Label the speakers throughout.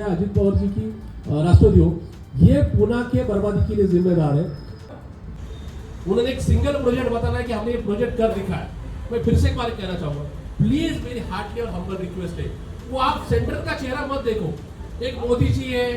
Speaker 1: अजित पवार जी की राष्ट्रवादी हो, ये पुणे के बर्बादी के लिए जिम्मेदार है। उन्होंने एक सिंगल प्रोजेक्ट बताना है कि हमने ये प्रोजेक्ट कर दिखा है। मैं फिर से एक बार कहना चाहूंगा, प्लीज मेरी हार्टली और हम्बल रिक्वेस्ट है, वो आप सेंटर का चेहरा मत देखो। एक मोदी जी है,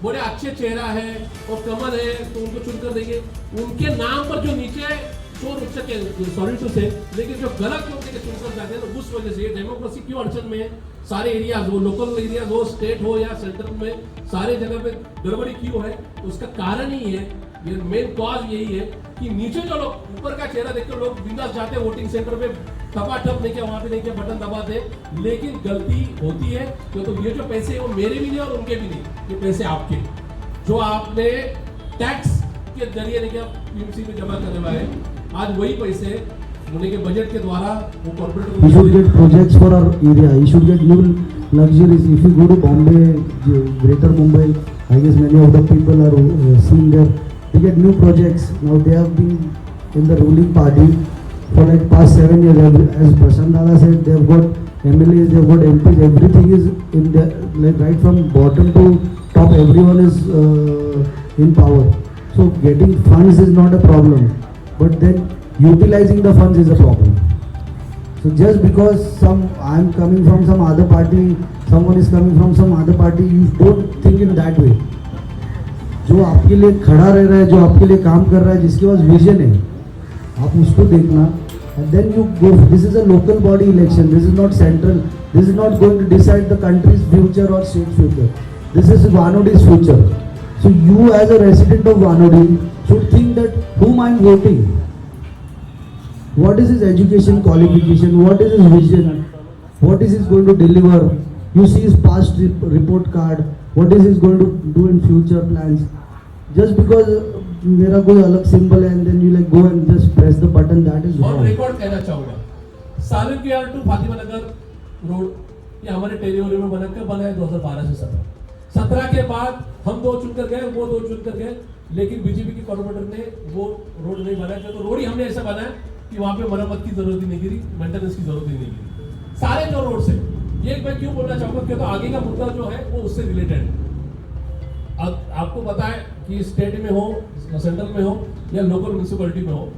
Speaker 1: बड़े अच्छे चेहरा है और कमल है, तो उनको चुनकर देंगे। उनके नाम पर जो नीचे चोर उच्च के सॉरी टू से, लेकिन जो गलत लोग के चुनकर जाते हैं, तो उस वजह से डेमोक्रेसी क्यों अड़चन में है। सारे एरियाज हो, लोकल एरियाज हो, स्टेट हो या सेंटर में, सारे जगह पे गड़बड़ी क्यों है, तो उसका कारण ही है, ये मेन कॉज यही है कि नीचे जो लोग ऊपर का चेहरा देखकर लोग बिंदास जाते हैं वोटिंग सेंटर पे, टपाटप नहीं किया वहां पे नहीं किया, बटन दबाते, लेकिन गलती होती है। तो ये जो पैसे वो मेरे भी नहीं और उनके भी नहीं, ये पैसे आपके जो आपने टैक्स के जरिए नहीं किया, पीएमसी में जमा करने वाले, आज वही पैसे उन्हीं के बजट के द्वारा वो corporate.
Speaker 2: We should get projects for our area. We should get new luxuries. If you go to Bombay, Greater Mumbai, I guess many of the people are seeing there. They get new projects. Now they have been in the ruling party for like past 7 years. As Prashant Dada said, they have got MLAs, they have got MPs. Everything is in the like right from bottom to top. Everyone is in power. So getting funds is not a problem, but then utilizing the funds is a problem. So just because I am coming from some other party, someone is coming from some other party, you don't think in that way. जो आपके लिए खड़ा रह रहा है, जो आपके लिए काम कर रहा है, जिसके पास विजन है, आप उसको देखना, and then you go. This is a local body election. This is not central. This is not going to decide the country's future or state future. This is Vanodi's future. So you as a resident of Vanodi should think that whom I am voting. What is his education qualification? What is his vision? What is he going to deliver? You see his past report card. What is he going to do in future plans? Just because मेरा कोई अलग symbol है and then you like go and just press the button, that is wrong.
Speaker 1: और record कहना चाहूंगा, सालिम के यार to Fatima Nagar road ये हमारे टेरिटोरी में बना है 2012 से 17 के बाद हम दो चुनकर गए, वो दो चुनकर गए, लेकिन बीजेपी के कॉर्पोरेटर ने वो रोड नहीं बनाया। तो रोड ही हमने ऐसा बनाया कि वहां पे मरम्मत की जरूरत ही नहीं गिरी, मेंटेनेंस की जरूरत ही नहीं गिरी, सारे जो रोड से। ये मैं क्यों बोलना चाहूंगा, क्योंकि आगे का मुद्दा जो है वो उससे रिलेटेड है। आपको पता है कि स्टेट में हो, सेंट्रल में हो या लोकल म्यूनिसिपैलिटी में हो,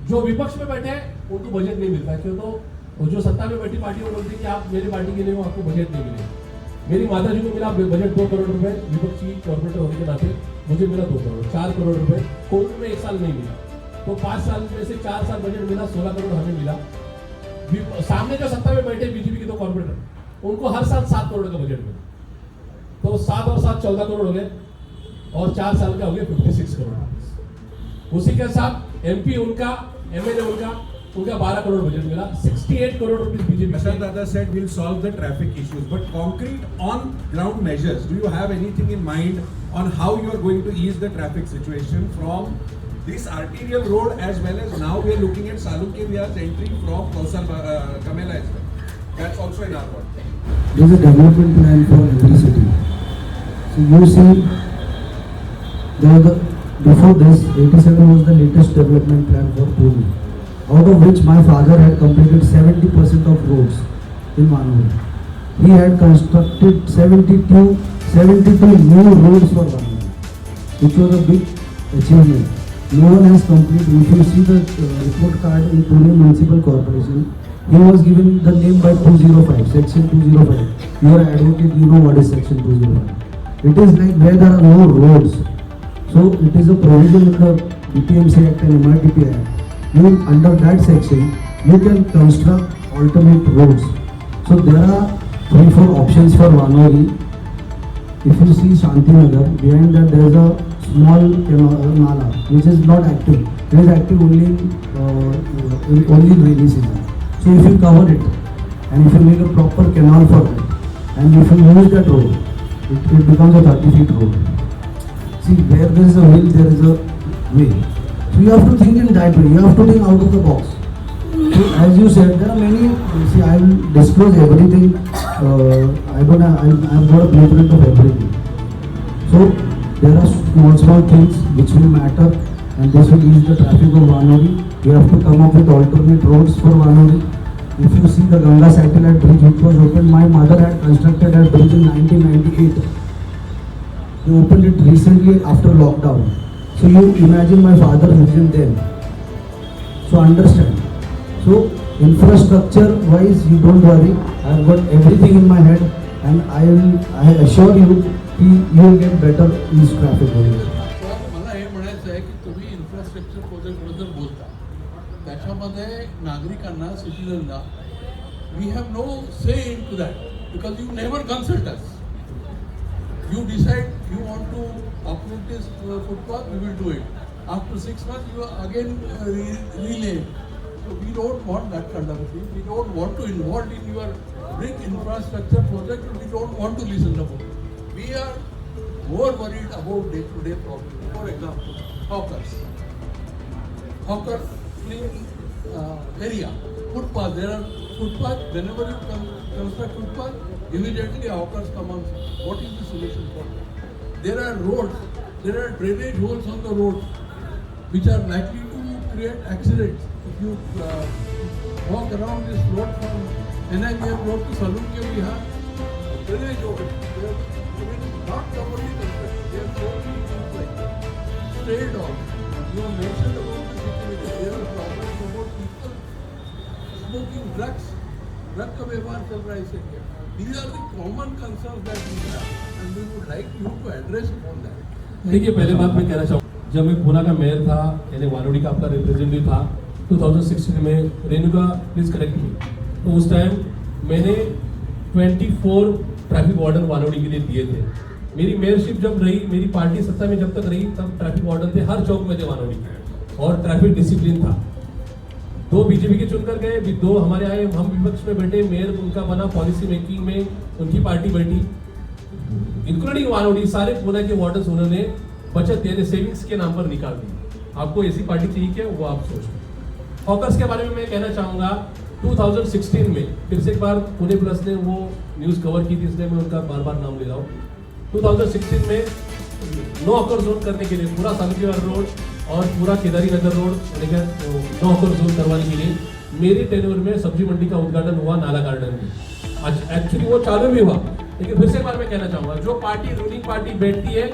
Speaker 1: जो विपक्ष में बैठे हैं उनको बजट नहीं मिलता है, क्यों तो जो सत्ता में बैठी पार्टी वो बोलती है कि आप मेरी पार्टी के लिए हो, आपको बजट नहीं मिलेगा। मेरी माता जी को मिला बजट 2 करोड़ रुपए, विपक्षी कॉर्पोरेटर होने के नाते मुझे मिला 2 करोड़, 4 करोड़ रुपए कोविड में 1 साल नहीं मिला, तो 5 साल में से 4 साल बजट मिला, 16 करोड़ हमें मिला। सामने जो सत्ता में बैठे बीजेपी के 2 कॉर्पोरेटर, उनको हर साल 7 करोड़ का बजट मिला, तो 7 और 7 14 करोड़ हो गए और 4 साल का हो गया 56 करोड़। उसी के साथ एमपी उनका, एमएलए उनका 12 करोड़ बजट मिला, 68 crore rupees BJP.
Speaker 3: Prashant Dada said we'll solve the traffic issues, but concrete on ground measures, do you have anything in mind on how you are going to ease the traffic situation from this arterial road, as well as now we are looking at Salunke Vihar's entry from Kausar Kamela as well. That's also in our world.
Speaker 2: There is a development plan for every city. So you see, before this, 87 was the latest development plan for Pune, out of which my father had completed 70% of roads in Vanodi. He had constructed 72 new roads for Vanodi, which was a big achievement. No one has completed. If you see the report card in Pune Municipal Corporation, he was given the name by 205, section 205. You are an advocate, you know what is section 205. It is like where there are no roads. So it is a provision in the BPMC Act and MRTP Act. Under that section, you can construct alternate roads. So there are 3-4 options for Vanodi. If you see Shantinagar, behind that there is a small nala which is not active. It is active only in rainy season. So if you cover it and if you make a proper canal for it and if you use that road, it becomes a 30-feet road. See, where there is a will, there is a way. So you have to think in that way. You have to think out of the box. So as you said, there are many. See, I will disclose everything. I have got a blueprint of everything. So there are small things which will matter, and this will ease the traffic of Vanodi. You have to come up with alternate roads for Vanodi. If you see the Ganga Satellite Bridge which was opened, my mother had constructed that bridge in 1998. He opened it recently after lockdown. So you imagine my father vision then. So understand. So infrastructure wise, you don't worry. I have got everything in my head, and I assure you, you will get better ease traffic over here.
Speaker 4: तर मला हे म्हणायचं आहे की तुम्ही infrastructure प्रोजेक्टबद्दल बोलता त्याच्यामध्ये नागरिकांना सिटीजनला we have no say in to that because you never consult us you decide you want to uproot this footpath we will do it after 6 months you again relay. So we don't want that kind of a thing. We don't want to involve in your big infrastructure project. We don't want to listen about it. We are more worried about day-to-day problems. For example, hawkers. Hawker area, footpath. There are footpath. Whenever you construct footpath, immediately hawkers come on. What is the solution for that? There are roads. There are drainage holes on the roads, which are likely to create accidents. If you walk around this road from NIBM road to Salunke, we have drainage over it. It is not properly constructed. They have so many things like that. Stray dogs. You have mentioned about the security. There are problems about people smoking drugs. Drug का व्यवहार चल रहा है इसे क्या? These are the common concerns that we have, and we would like you to address upon that.
Speaker 1: देखिए, पहले बात मैं कहना चाहूँ, जब मैं पूना का मेयर था, यानी वानोड़ी का आपका रिप्रेजेंटेटिव था 2016 में, रेणुका प्लीज करेक्ट मी, तो उस टाइम मैंने 24 ट्रैफिक वार्डन वानोड़ी के लिए दिए थे। मेरी मेयरशिप जब रही, मेरी पार्टी सत्ता में जब तक रही, तब ट्रैफिक वार्डन थे हर चौक में थे वानोड़ी, और ट्रैफिक डिसिप्लिन था। 2 बीजेपी के चुनकर गए, 2 हमारे आए, हम विपक्ष में बैठे, मेयर उनका बना, पॉलिसी मेकिंग में उनकी पार्टी बैठी, इंक्लूडिंग वानोड़ी। सारे पूना के वार्डन्स उन्होंने बचत यानी सेविंग्स के नाम पर निकाल दी। आपको ऐसी पार्टी चाहिए क्या, वो आप सोचो। हॉकर्स के बारे में मैं कहना चाहूँगा, 2016 में फिर से एक बार पुणे प्लस ने वो न्यूज़ कवर की थी, इसलिए मैं उनका बार बार नाम ले रहा हूँ। 2016 में नो हॉकर जोन करने के लिए पूरा सालुकीवार रोड और पूरा केदारी नगर रोड नो हॉकर जोन करवाने के लिए मेरी टेन्योर में सब्जी मंडी का उद्घाटन हुआ, नाला गार्डन में। एक्चुअली वो चालू भी हुआ, लेकिन फिर से एक बार मैं कहना चाहूँगा, जो पार्टी रूलिंग पार्टी बैठती है,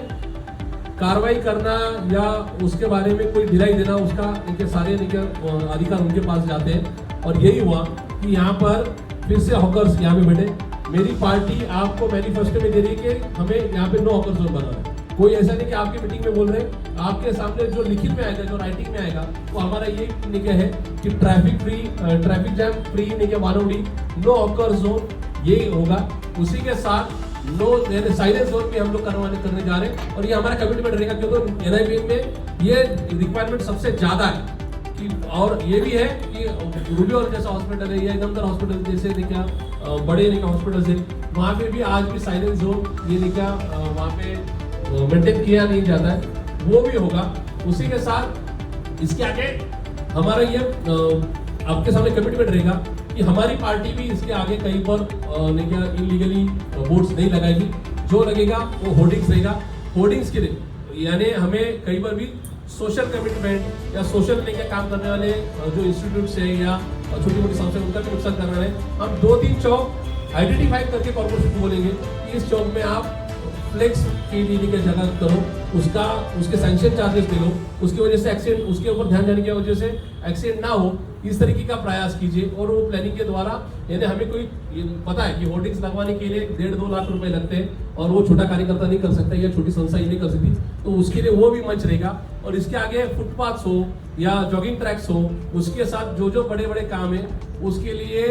Speaker 1: कार्रवाई करना या उसके बारे में कोई ढिलाई देना, उसका इनके सारे अधिकार उनके पास जाते हैं। और यही हुआ कि यहाँ पर फिर से हॉकर्स यहाँ पे बैठे। मेरी पार्टी आपको मैनिफेस्टो में दे रही है कि हमें यहाँ पे नो हॉकर जोन बनाना है। कोई ऐसा नहीं कि आपकी मीटिंग में बोल रहे हैं, आपके सामने जो लिखित में आएगा, जो राइटिंग में आएगा, तो हमारा ये निकल है कि ट्रैफिक जैम फ्री निकल वानोड़ी, नो हॉकर जोन, यही होगा। उसी के साथ नो साइलेंस जोन भी हम लोग करने जा रहे हैं, और ये हमारा कमिटमेंट रहेगा, क्योंकि एनआईबीएम में ये रिक्वायरमेंट सबसे ज्यादा है कि, और ये भी है कि रूबी और जैसा हॉस्पिटल है या इधमदार हॉस्पिटल जैसे क्या बड़े हॉस्पिटल है, वहाँ पे भी आज भी साइलेंस जोन ये क्या वहाँ पे मेंटेन किया नहीं जाता है, वो भी होगा। उसी के साथ इसके आगे हमारा ये आपके सामने कमिटमेंट रहेगा कि हमारी पार्टी भी इसके आगे कहीं पर इनलीगली बोर्ड्स नहीं लगाएगी। जो लगेगा वो होर्डिंग्स रहेगा। होर्डिंग्स के लिए यानी हमें कहीं पर भी सोशल कमिटमेंट या सोशल लेके काम करने वाले जो इंस्टीट्यूट्स है या छोटी मोटी संस्था, उनका भी नुकसान करना है। हम 2-3 चौक आइडेंटिफाई करके कॉर्पोरेशन को बोलेंगे कि इस चौक में आप फ्लेक्स के लिए की जगह करो, उसके सैंक्शन चार्जेस ले लो, उसकी वजह से एक्सीडेंट, उसके ऊपर ध्यान देने की वजह से एक्सीडेंट ना हो, इस तरीके का प्रयास कीजिए। और वो प्लानिंग के द्वारा यानी हमें कोई पता है कि होर्डिंग्स लगवाने के लिए 1.5-2 लाख रुपए लगते हैं, और वो छोटा कार्यकर्ता नहीं कर सकता या छोटी संस्था ही नहीं कर सकती, तो उसके लिए वो भी मंच रहेगा। और इसके आगे फुटपाथ हो या जॉगिंग ट्रैक्स हो, उसके साथ जो जो बड़े बड़े काम है, उसके लिए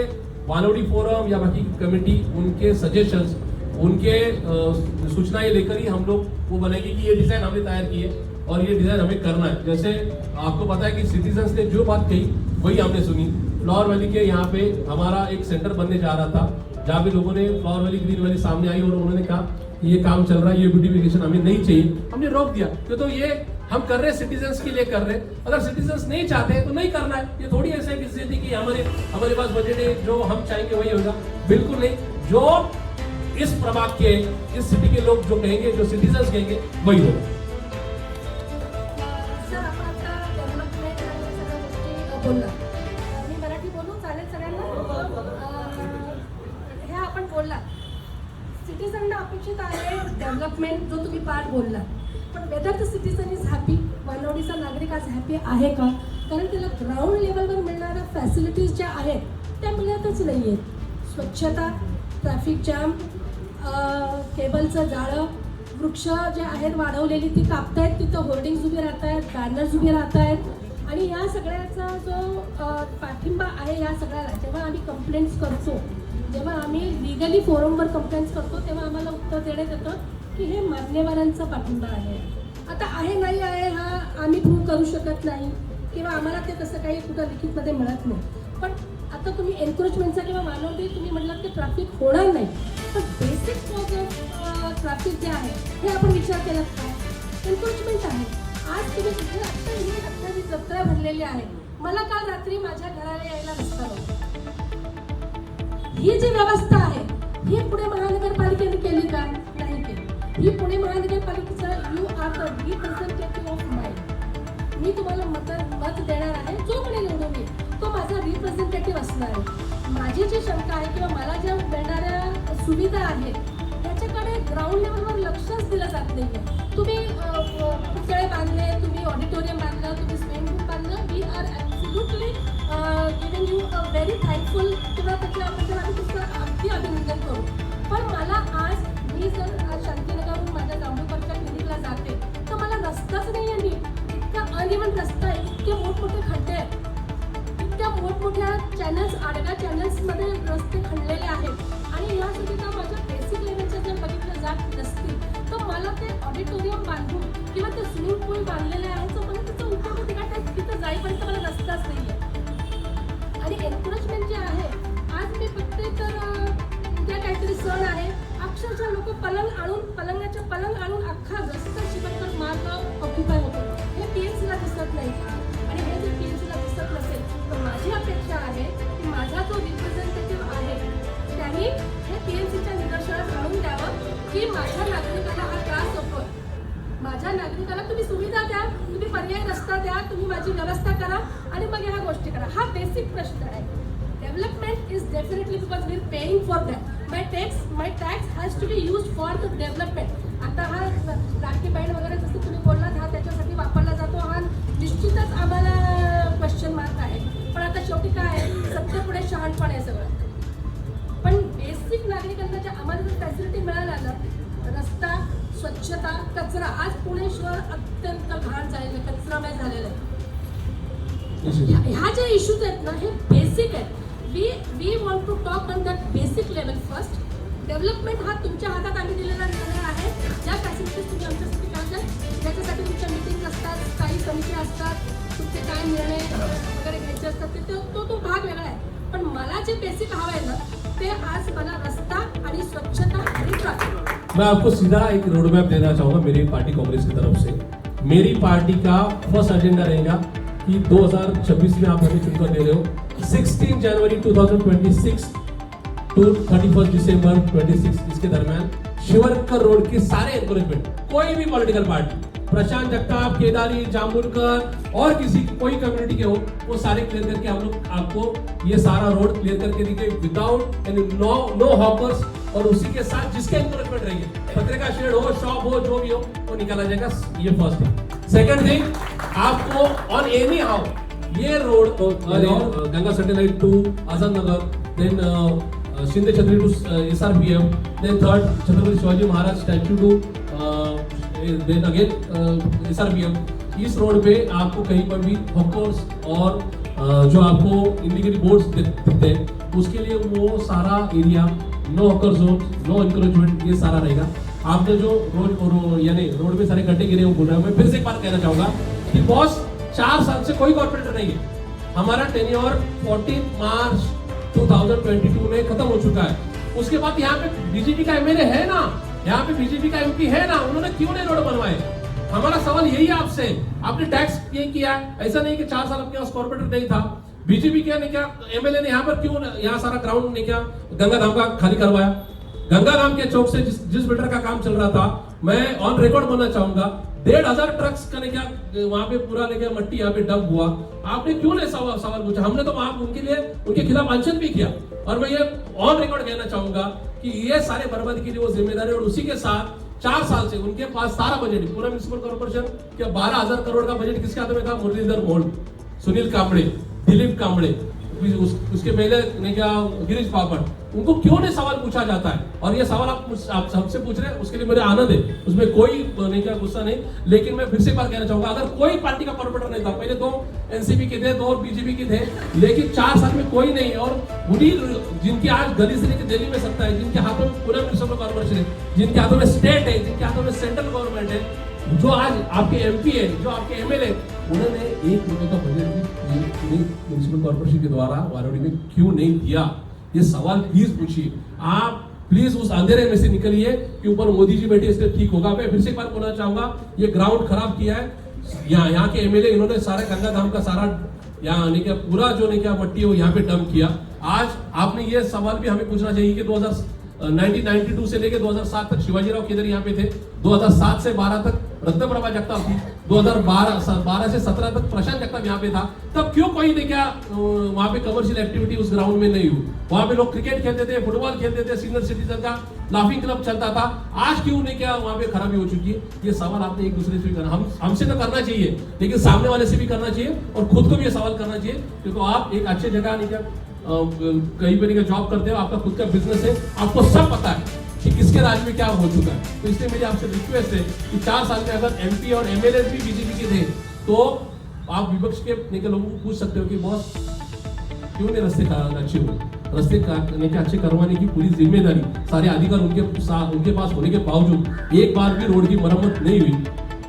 Speaker 1: वानोड़ी फोरम या बाकी कमेटी उनके सजेशंस, उनके सूचनाएं लेकर ही हम लोग वो बनेगी कि ये डिजाइन हमने तैयार की है और ये डिजाइन हमें करना है। जैसे आपको पता है कि सिटीजन्स ने जो बात कही वही हमने सुनी। फ्लावर वैली के यहाँ पे हमारा एक सेंटर बनने जा रहा था, जहाँ पे लोगों ने फ्लावर वैली, ग्रीन वैली सामने आई और उन्होंने कहा ये काम चल रहा है, ये ब्यूटिफिकेशन हमें नहीं चाहिए, हमने रोक दिया। तो ये हम कर रहे हैं सिटीजन्स के लिए कर रहे हैं। अगर सिटीजन्स नहीं चाहते हैं तो नहीं करना है। ये थोड़ी ऐसा है कि हमारे पास बजट है, जो हम चाहेंगे वही होगा, बिल्कुल नहीं। जो इस प्रभाग के, इस सिटी के लोग जो कहेंगे, जो सिटीजन्स कहेंगे, वही होगा।
Speaker 5: सर, आपण आता डेव्हलपमेंट आणि सगळ्या गोष्टी बोलला, मी मराठी बोलू चालेल सगळ्यांना? हे आपण बोलला, सिटीजनला अपेक्षित आहे डेव्हलपमेंट जो तुम्ही पार्ट बोलला, पण whether the citizen is happy, मनोडीचा नागरिक आज हॅपी आहे का? कारण त्याला ग्राउंड लेवलवर मिळणाऱ्या फॅसिलिटीज ज्या आहेत त्या मिळतच नाही आहेत. स्वच्छता, ट्रॅफिक जॅम, केबलचं जाळं, वृक्ष जे आहेत वाढवलेली ती कापतायत, तिथं होर्डिंग्स उभे राहत आहेत, बॅनर्स उभे राहत आहेत. आणि या सगळ्याचा जो पाठिंबा आहे या सगळ्याला, जेव्हा आम्ही कंप्लेंट्स करतो, जेव्हा आम्ही लिगली फोरमवर कंप्लेंट्स करतो, तेव्हा आम्हाला उत्तर देण्यात येतं की हे मान्यवरांचा पाठिंबा आहे. आता आहे नाही आहे हा आम्ही प्रूव्ह करू शकत नाही किंवा आम्हाला ते तसं काही कुठं लिखितमध्ये मिळत नाही. पण आता तुम्ही एन्क्रोचमेंटचा किंवा मानवते तुम्ही म्हटलं की ट्रॅफिक होणार नाही, पण बेसिक कॉज ऑफ ट्रॅफिक जे आहे हे आपण विचार केला का? एन्क्रोचमेंट आहे. आज तुम्ही कुठे आत्ता ही 28 जत्रा भरलेली आहे, मला काल रात्री माझ्या घराला यायला रस्ता नव्हता. ही जी व्यवस्था आहे ही पुणे महानगरपालिकेने केली का? नाही केली. ही पुणे महानगरपालिकेचं you are the representative of my. मी तुम्हाला मत देणार आहे, जो कोणी निवडून येईल तो माझा रिप्रेझेंटेटिव्ह असणार आहे. माझी जी शंका आहे किंवा मला ज्या मिळणाऱ्या सुविधा आहेत त्याच्याकडे ग्राउंड लेवलवर लक्षच दिलं जात नाही आहे. तुम्ही पुतळे बांधले, तुम्ही ऑडिटोरियम बांधलं, तुम्ही स्विमिंग पूल बांधलं, we are absolutely giving you a very thankful किंवा त्याच्याबद्दल आम्ही तुमचं अगदी अभिनंदन करू. पण मला आज मी जर आज शांतीनगरहून माझ्या जांभूकरच्या क्लिनिकला जाते तर मला रस्ताच नाही आहे. इतका अनइव्हन रस्ता आहे, इतके मोठमोठे खड्डे आहेत, इतक्या मोठमोठ्या चॅनल्स, आडव्या चॅनल्समध्ये रस्ते खणलेले आहेत. आणि या सुविधा माझ्या बेसिक लेवलच्या जर बघितलं जात नसतील तर मला ते ऑडिटोरियम बांधून किंवा ते स्विमिंग पूल बांधलेले आहेत तर मला त्याचा उपयोग होते का? तिथं जाईपर्यंत मला रस्ताच नाही आहे. आणि एन्करेजमेंट जे आहे, आज मी बघते तर उद्या काहीतरी सण आहे, अक्षरशः लोक पलंगाच्या पलंग आणून अख्खा रस्ता शिवकर मार्ग ऑक्युपाय होतो. हे PMCला दिसत नाही. आणि हे जर PMCला दिसत नसेल तर माझी अपेक्षा आहे की माझा जो रिप्रेझेंटेटिव्ह आहे त्यांनी हे PMCच्या निदर्शनास आणून द्यावं की माझ्या नागरिकाला हा त्रास होतोय. माझ्या नागरिकाला तुम्ही सुविधा द्या, तुम्ही पर्याय रस्ता द्या, तुम्ही माझी व्यवस्था करा आणि मग ह्या गोष्टी करा. हा बेसिक प्रश्न आहे. Development is definitely because we are paying for that. My tax has to be use for the development. आता हा राखी बँड वगैरे जसं तुम्ही बोललात हा त्याच्यासाठी वापरला जातो, हा निश्चितच आम्हाला क्वेश्चन मार्क आहे. पण आता शेवटी काय आहे, सत्तेपुढे शहाणपण आहे सगळं. पण बेसिक नागरिकांना ज्या आम्हाला जर फॅसिलिटी मिळाल्या ना, रस्ता, स्वच्छता, कचरा, आज पुणे शहर अत्यंत घाण झालेलं आहे, कचरामय झालेलं आहे. ह्या ज्या इश्यूज आहेत ना हे बेसिक आहेत. We want to talk on that basic level first. Development हा तुमच्या हातात आम्ही दिलेला निर्णय आहे. ज्या फॅसिलिटीज तुम्ही आमच्यासाठी काढतात त्याच्यासाठी तुमच्या मीटिंग असतात, काही समिती असतात, तुमचे काय निर्णय वगैरे घ्यायचे असतात ते तो भाग वेगळा आहे. पण मला जे बेसिक हवं आहे ना ते आज मला रस्ता आणि स्वच्छता आणि ट्रॅफिक.
Speaker 1: मैं आपको सीधा एक रोड मैप देना चाहूँगा मेरी पार्टी कांग्रेस की तरफ से. मेरी पार्टी का फर्स्ट एजेंडा रहेगा कि 2026 में आप हमें चुनकर दे रहे हो. 16 जनवरी 2026 टू 31 दिसंबर 26 इसके दरमियान शिवरकर रोड के सारे एनकरेजमेंट, कोई भी पॉलिटिकल पार्टी, प्रशांत जगताप, केदारी, जामुनकर और किसी कोई कम्युनिटी के हो, वो सारे क्लियर करके हम लोग आपको ये सारा रोड क्लियर करके देंगे विदाउट एनी नो हॉकर्स. और उसी के साथ जिसके एनकरेजमेंट रहेंगे, पत्रिका शेड हो, शॉप हो, जो भी हो वो निकाला जाएगा. ये फर्स्ट थिंग. सेकंड थिंग, आपको ऑन एनी हाउ ये road Ganga satellite to Azad Nagar, then Shinde Chhatri to SRPM, then third Chhatrapati Shivaji Maharaj statue to then again SRPM. इस रोड पे आपको कहीं पर भी हॉकर्स और जो आपको इंडिकेटिव बोर्ड्स दिखते हैं उसके लिए वो सारा area no hawker zone, no encouragement, ये सारा रहेगा. आपने जो यानी रोड पे सारे गड्ढे गिरे वो बोल रहा हूँ. मैं फिर से एक बात कहना चाहूंगा कि बॉस 4 साल से कोई कॉर्पोरेटर नहीं है. हमारा टेन्योर 14 मार्च 2022 में खत्म हो चुका है. उसके बाद यहाँ पे बीजेपी का MLA है ना, यहाँ पे बीजेपी का MP है ना, उन्होंने क्यों नहीं रोड बनवाए? हमारा सवाल यही है आपसे. आपने टैक्स ये किया, ऐसा नहीं कि 4 साल आपके पास कॉर्पोरेटर नहीं था. बीजेपी क्या ने क्या, MLA ने यहाँ पर क्यों यहाँ सारा ग्राउंड ने क्या गंगाधाम का खाली करवाया? गंगाधाम के चौक से जिस बिल्डर का काम चल रहा था, मैं ऑन रिकॉर्ड बोलना चाहूंगा 1,500 ट्रक्स का क्या वहां पे पूरा लेके मट्टी यहाँ पे डंप हुआ, आपने क्यों नहीं सवाल पूछा? हमने तो वहां उनके लिए उनके खिलाफ अनशन भी किया। और मैं ये ऑन रिकॉर्ड कहना चाहूंगा कि ये सारे बर्बादी के लिए वो जिम्मेदार है। और उसी के साथ 4 साल से उनके पास सारा बजट, पूरा म्युनिसिपल कॉर्पोरेशन क्या 12,000 करोड़ का बजट किसके हाथों में था? मुरलीधर मोहोळ, सुनील कांबळे, दिलीप कांबळे, उसके पहले ने क्या गिरीश पापड़, उनको क्यों नहीं सवाल पूछा जाता है? और ये सवाल आप सबसे पूछ रहे हैं, उसके लिए मेरे आनंद है, उसमें कोई नहीं क्या गुस्सा नहीं। लेकिन मैं फिर से बात कहना चाहूंगा, अगर कोई पार्टी का कॉर्पोरेटर नहीं था, पहले 2 एनसीपी के थे, 2 बीजेपी के थे, लेकिन 4 साल में कोई नहीं। और उन्हीं जिनकी आज गली से लेकर दिल्ली में सत्ता है, जिनके हाथों में पूरा म्युनिसिपल कॉर्पोरेशन है, जिनके हाथों में स्टेट है, जिनके हाथों में सेंट्रल गवर्नमेंट है, जो आज आपके एमपी है, जो आपके एमएलए, उन्होंने 1 रुपए का बजट भी म्युनिसिपल कॉर्पोरेशन के द्वारा वाराणसी में क्यों नहीं दिया? ये सवाल प्लीज पूछिए। आप प्लीज उस अंधेरे में से निकलिए कि ऊपर मोदी जी बैठे, इससे ठीक होगा। मैं फिर से एक बार बोलना चाहूंगा, ये ग्राउंड खराब किया है यहाँ के एमएलए, इन्होंने सारे गंगा धाम का सारा यहाँ नहीं क्या पूरा जो नहीं क्या मट्टी है वो यहाँ पे डंप किया। आज आपने ये सवाल भी हमें पूछना चाहिए कि 1992 से लेकर 2007 तक शिवाजीराव केदार यहाँ पे थे, 2007 से 12 तक रत्नप्रभा जगताप थी, 2012 से 17 तक प्रशांत जगताप यहाँ पे था। तब क्यों कोई ने क्या वहाँ पे कमर्शियल एक्टिविटी उस ग्राउंड में नहीं हुई? वहाँ पे लोग क्रिकेट खेलते थे, फुटबॉल खेलते थे, सीनियर सिटीजन का लाफिंग क्लब चलता था। आज क्यों नहीं क्या वहाँ पे खराबी हो चुकी है? ये सवाल आपने एक दूसरे से भी करना, हमसे तो करना चाहिए, लेकिन सामने वाले से भी करना चाहिए और खुद को भी ये सवाल करना चाहिए, क्योंकि आप एक अच्छे जगह नहीं क्या कहीं पे नहीं जॉब करते हो, आपका खुद का बिजनेस है, आपको सब पता है कि किसके राज में क्या हो चुका है। तो इसलिए मेरी आपसे रिक्वेस्ट है कि 4 साल में अगर एमपी और एमएलए भी बीजेपी के थे, तो आप विपक्ष के लोगों को पूछ सकते हो कि बॉस क्यों नहीं रस्ते अच्छे हुए? रस्ते अच्छे करवाने की पूरी जिम्मेदारी, सारे अधिकार उनके पास होने के बावजूद एक बार भी रोड की मरम्मत नहीं हुई।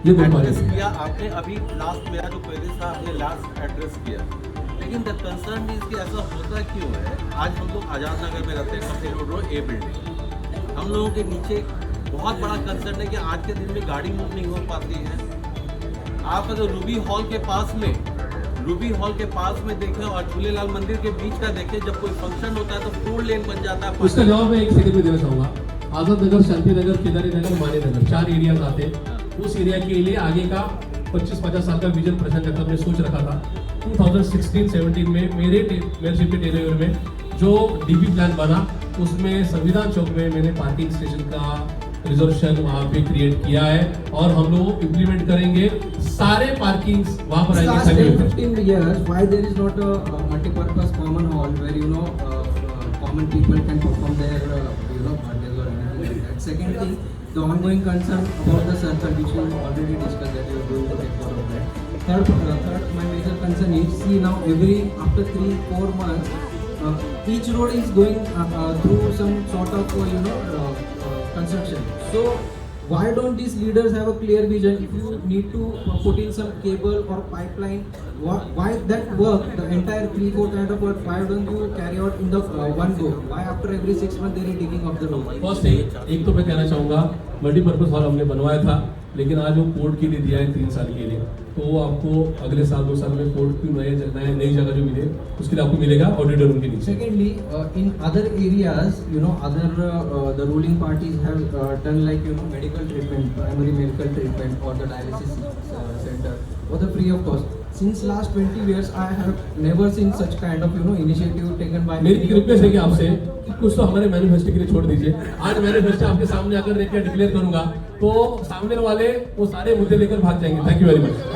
Speaker 1: ये
Speaker 6: एड्रेस किया आपने, अभी लास्ट मेरा जो क्वेरी था आपने लास्ट एड्रेस किया, लेकिन द कंसर्न इज कि ऐसा होता क्यों है? आज हम लोग आजाद नगर में रहते हैं, कफे रोड ए बिल्डिंग, हम लोगों के नीचे बहुत बड़ा कंसर्न है कि आज के दिन में गाड़ी मूव नहीं हो पाती है। आप अगर रूबी हॉल के पास में देखें और झूलेलाल मंदिर के बीच का देखें, जब कोई फंक्शन होता है तो 4 लेन बन जाता है।
Speaker 1: उसका जवाब मैं 1 सेकंड में देना चाहूंगा। आजाद नगर, शांति नगर, केदारी नगर, माने नगर, 4 एरियाज आते हैं। उस एरिया के लिए आगे का 25-50 साल का विजन प्रशांत जगताप ने सोच रखा था। 2016-17 में मेरे शिफ्ट टेलीविजन में जो डीपी प्लान बना, उसमें संविधान चौक में मैंने पार्किंग स्टेशन का रिजर्वेशन वहाँ पे क्रिएट किया है और हम लोग इम्प्लीमेंट करेंगे सारे पार्किंग वहाँ पर
Speaker 2: Last
Speaker 1: आएंगे।
Speaker 2: 10-15 years, why there is not a multi-purpose common hall where common people can perform their birthdays or anything like that. Second thing, the ongoing concern about the circle, which you already discussed that you are going to take care of that. Third, my major concern is, see now after 3-4 months, each road is going through some sort of construction. So why don't these leaders have a clear vision? If you need to put in some cable or pipeline, why that work, the entire 3-4 kind of work, why don't you carry out in the one go? Why after every 6 months there is digging of the road?
Speaker 1: First एक तो मैं कहना चाहूँगा, multipurpose hall हमने बनवाया था, लेकिन आज वो कोर्ट के लिए दिया है 3 साल के लिए, तो वो आपको अगले साल 2 साल में कोर्ट की नई जगह जो मिले उसके लिए आपको मिलेगा ऑडिटर रूम के नीचे।
Speaker 2: Secondly, in other areas, the ruling parties have done like medical treatment, primary medical treatment or the dialysis center for the free of cost. Since last 20 years, I have never seen such kind of initiative taken by.
Speaker 1: मेरी request है कि आपसे कि कुछ तो हमारे manifesto के लिए छोड़ दीजिए। आज मैनिफेस्टो आपके सामने अगर डिक्लेयर करूंगा तो सामने वाले वो सारे मुद्दे लेकर भाग जाएंगे। Thank you very much.